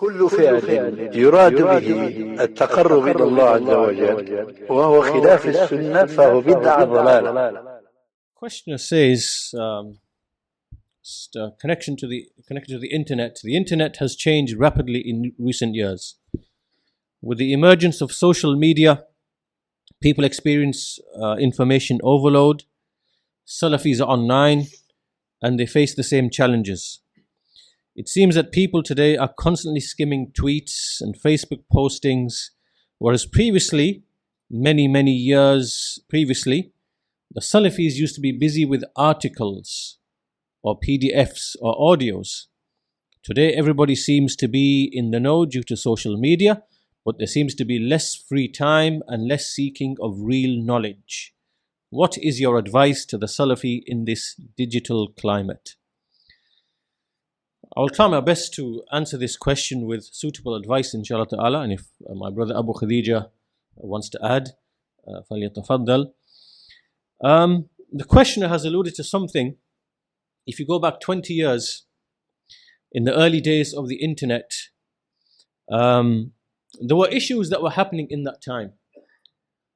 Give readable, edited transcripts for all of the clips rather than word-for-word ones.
كل فعل يراد به التقرب إلى الله عز وجل وهو خلاف السنة فهو بدعة ضلالة. Questioner says, connection to the internet. The internet has changed rapidly in recent years. With the emergence of social media, people experience information overload. Salafis are online and they face the same challenges. It seems that people today are constantly skimming tweets and Facebook postings, whereas previously, many years previously, the Salafis used to be busy with articles or PDFs or audios. Today everybody seems to be in the know due to social media, but there seems to be less free time and less seeking of real knowledge. What is your advice to the Salafi in this digital climate? I'll try my best to answer this question with suitable advice, inshallah ta'ala, and if my brother Abu Khadija wants to add, فَلْيَتَفَضَّلْ. The questioner has alluded to something. If you go back 20 years, in the early days of the internet, there were issues that were happening in that time.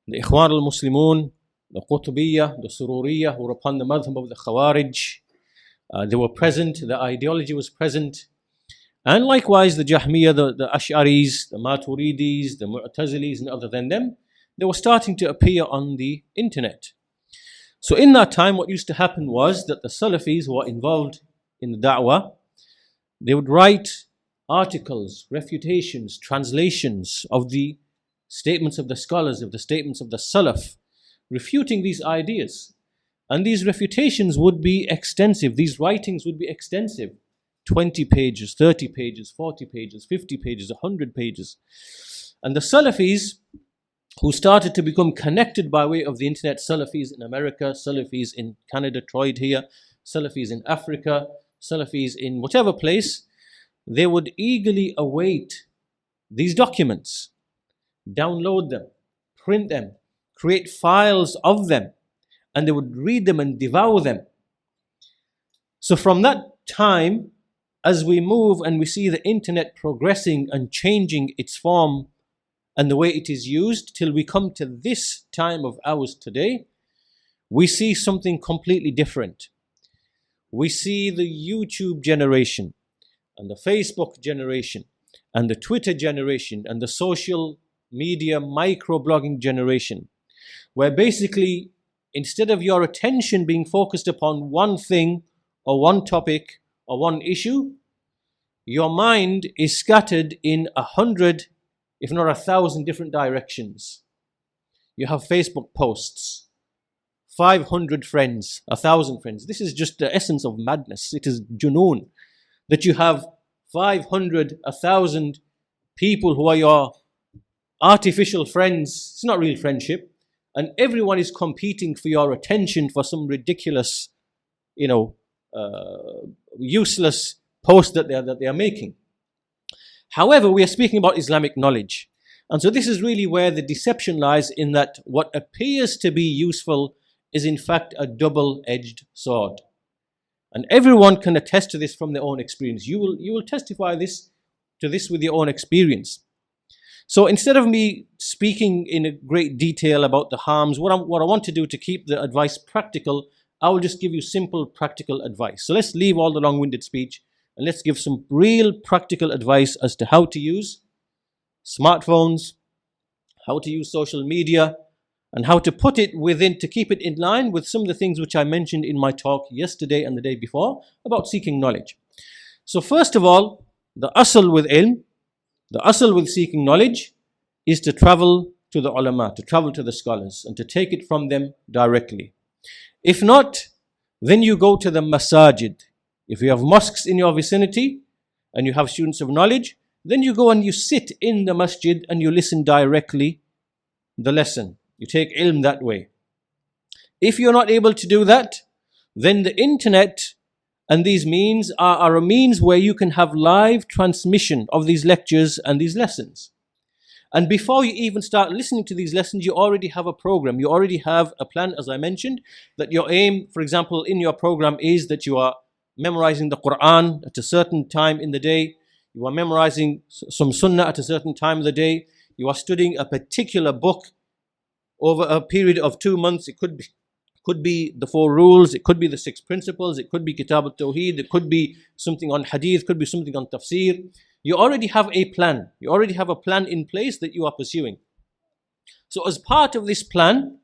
The Ikhwan al-Muslimun, the Qutbiyya, the Sururiyya, who were upon the madhab of the Khawarij, they were present, the ideology was present. And likewise the Jahmiyyah, the Ash'aris, the Maturidis, the Mu'tazilis and other than them, they were starting to appear on the internet. So in that time, what used to happen was that the Salafis who were involved in the da'wah, they would write articles, refutations, translations of the statements of the scholars, of the statements of the Salaf, refuting these ideas. And these refutations would be extensive, these writings would be extensive. 20 pages, 30 pages, 40 pages, 50 pages, 100 pages. And the Salafis who started to become connected by way of the internet, Salafis in America, Salafis in Canada, Troyd here, Salafis in Africa, Salafis in whatever place, they would eagerly await these documents, download them, print them, create files of them, and they would read them and devour them. So from that time, as we move and we see the internet progressing and changing its form and the way it is used, till we come to this time of ours today, we see something completely different. We see the YouTube generation and the Facebook generation and the Twitter generation and the social media microblogging generation, where basically instead of your attention being focused upon one thing or one topic or one issue, your mind is scattered in 100, if not 1,000 different directions. You have Facebook posts, 500 friends, 1,000 friends. This is just the essence of madness. It is junoon, that you have 500, 1,000 people who are your artificial friends. It's not real friendship. And everyone is competing for your attention for some ridiculous, useless post that they are making. However, we are speaking about Islamic knowledge. And so this is really where the deception lies, in that what appears to be useful is in fact a double-edged sword. And everyone can attest to this from their own experience. You will testify to this with your own experience. So instead of me speaking in a great detail about the harms, what I want to do to keep the advice practical, I will just give you simple practical advice. So let's leave all the long-winded speech and let's give some real practical advice as to how to use smartphones, how to use social media, and how to put it within, to keep it in line with some of the things which I mentioned in my talk yesterday and the day before about seeking knowledge. So first of all, the asl with ilm, the asl with seeking knowledge is to travel to the ulama, to travel to the scholars and to take it from them directly. If not, then you go to the masajid. If you have mosques in your vicinity and you have students of knowledge, then you go and you sit in the masjid and you listen directly the lesson. You take ilm that way. If you're not able to do that, then the internet and these means are a means where you can have live transmission of these lectures and these lessons. And before you even start listening to these lessons, you already have a program. You already have a plan, as I mentioned, that your aim, for example, in your program is that you are memorizing the Qur'an at a certain time in the day. you are memorizing some sunnah at a certain time of the day, you are studying a particular book over a period of 2 months. It could be the 4 rules, it could be the 6 principles, it could be Kitab al-Tawheed, it could be something on hadith, could be something on tafsir. You already have a plan. You already have a plan in place that you are pursuing. So as part of this plan,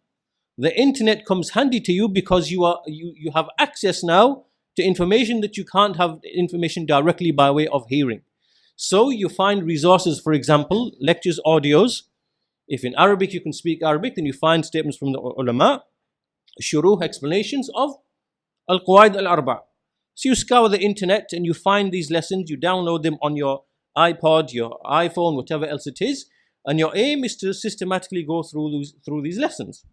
the internet comes handy to you because you have access now to information that you can't have information directly by way of hearing. So you find resources, for example, lectures, audios. If in Arabic you can speak Arabic, then you find statements from the ulama, shuruh, explanations of al-Qawaid al-Arba'. So you scour the internet and you find these lessons, you download them on your iPod, your iPhone, whatever else it is, and your aim is to systematically go through these lessons.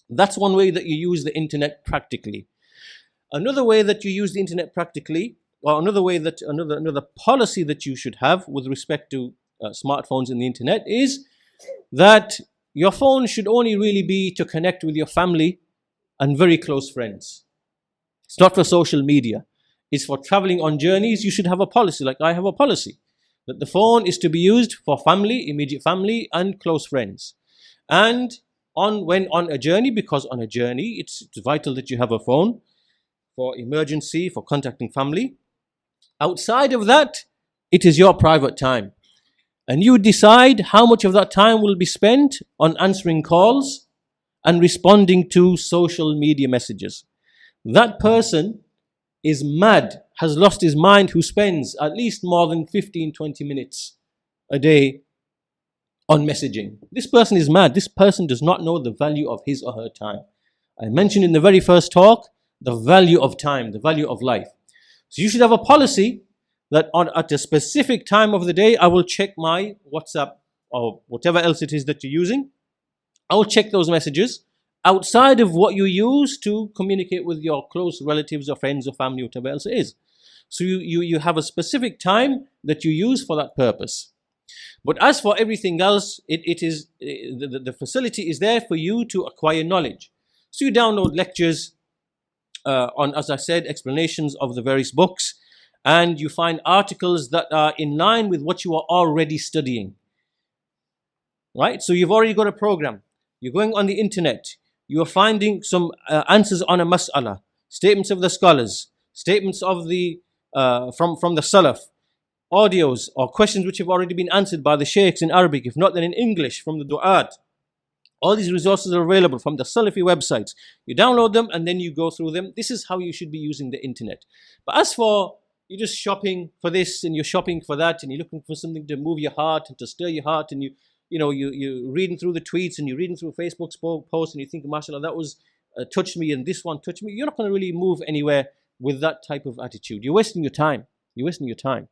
That's one way that you use the internet practically. Another way that you use the internet practically, or another policy that you should have with respect to smartphones and the internet, is that your phone should only really be to connect with your family and very close friends. It's not for social media. It's for traveling on journeys. You should have a policy, like I have a policy, that the phone is to be used for family, immediate family, and close friends. And when on a journey, because on a journey it's vital that you have a phone for emergency, for contacting family. Outside of that, it is your private time. And you decide how much of that time will be spent on answering calls and responding to social media messages. That person is mad, has lost his mind, who spends at least more than 15-20 minutes a day on messaging. This person is mad. This person does not know the value of his or her time. I mentioned in the very first talk the value of time, the value of life. So you should have a policy that at a specific time of the day, I will check my WhatsApp or whatever else it is that you're using. I will check those messages outside of what you use to communicate with your close relatives or friends or family, whatever else it is. So you have a specific time that you use for that purpose. But as for everything else, the facility is there for you to acquire knowledge. So you download lectures on, as I said, explanations of the various books, and you find articles that are in line with what you are already studying. Right? So you've already got a program. You're going on the internet. You are finding some answers on a mas'ala, statements of the scholars, statements of the from the Salaf, audios or questions which have already been answered by the sheikhs in Arabic, if not then in English from the du'at. All these resources are available from the Salafi websites. You download them and then you go through them. This is how you should be using the internet. But as for you're just shopping for this and you're shopping for that and you're looking for something to move your heart and to stir your heart, and you're reading through the tweets and you're reading through Facebook's posts and you think, mashallah, that was touched me and this one touched me. You're not going to really move anywhere with that type of attitude. You're wasting your time. You're wasting your time.